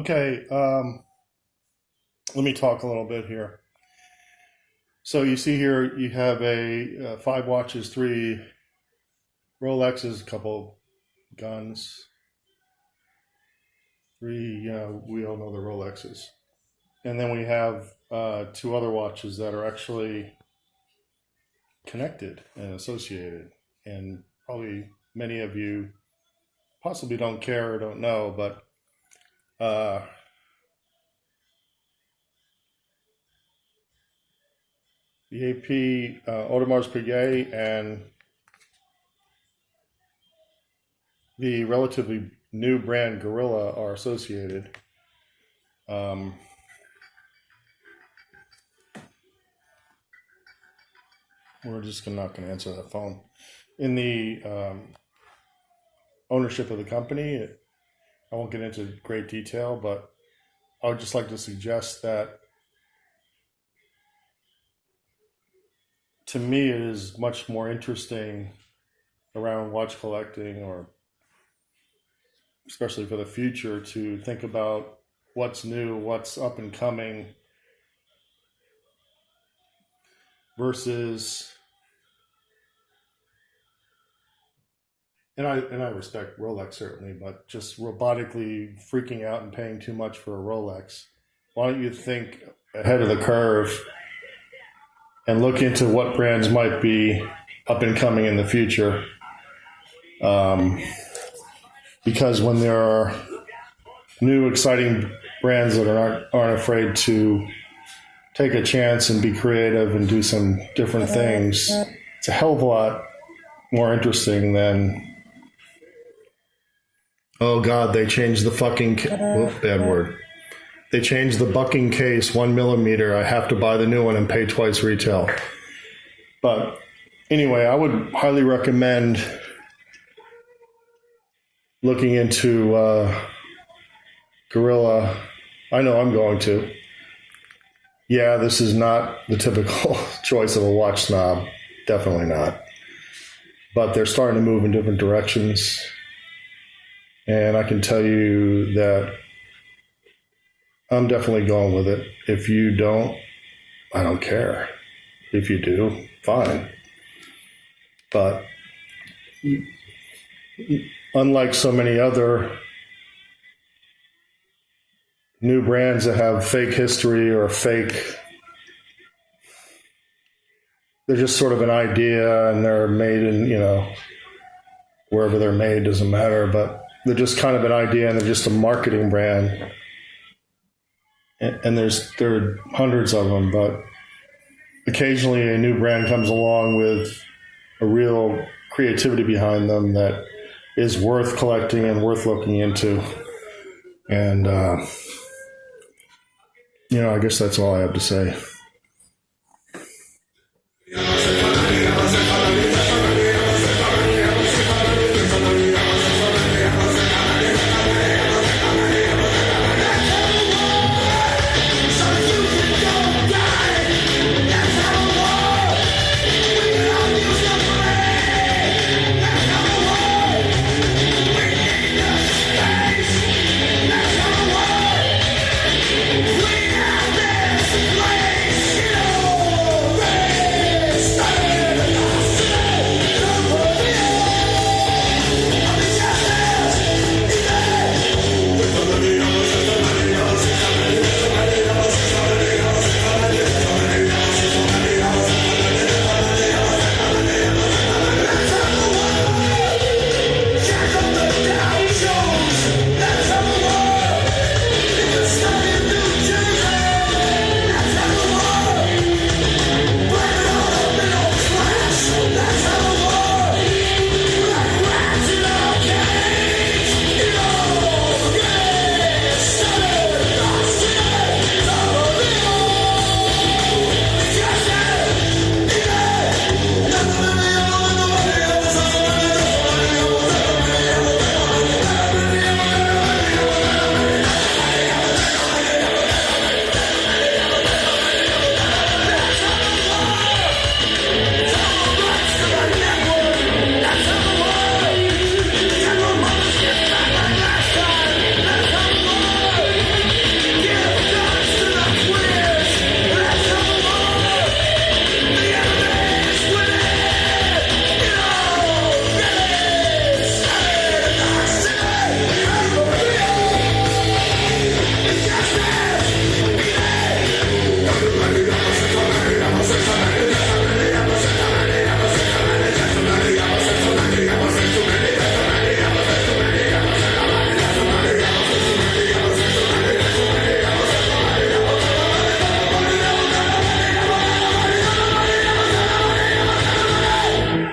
Okay, let me talk a little bit here. So you see here, you have a 5 watches, 3 Rolexes, a couple guns, 3, we all know the Rolexes. And then we have 2 other watches that are actually connected and associated. And probably many of you possibly don't care or don't know, but the AP Audemars Piguet and the relatively new brand Gorilla are associated. We're just not going to answer that phone. In the ownership of the company, I won't get into great detail, but I would just like to suggest that to me it is much more interesting around watch collecting, or especially for the future, to think about what's new, what's up and coming, versus, and I respect Rolex certainly, but just robotically freaking out and paying too much for a Rolex. Why don't you think ahead of the curve and look into what brands might be up and coming in the future? Because when there are new exciting brands that aren't afraid to take a chance and be creative and do some different things, it's a hell of a lot more interesting than, oh God, they changed the fucking, bad word. They changed the bucking case 1 millimeter. I have to buy the new one and pay twice retail. But anyway, I would highly recommend looking into Gorilla. I know I'm going to. Yeah, this is not the typical choice of a watch snob. Definitely not. But they're starting to move in different directions. And I can tell you that I'm definitely going with it. If you don't, I don't care. If you do, fine. But unlike so many other new brands that have fake history or they're just sort of an idea, and they're made in, wherever they're made, doesn't matter, but they're just kind of an idea, and they're just a marketing brand. And there are hundreds of them, but occasionally a new brand comes along with a real creativity behind them that is worth collecting and worth looking into. And, I guess that's all I have to say.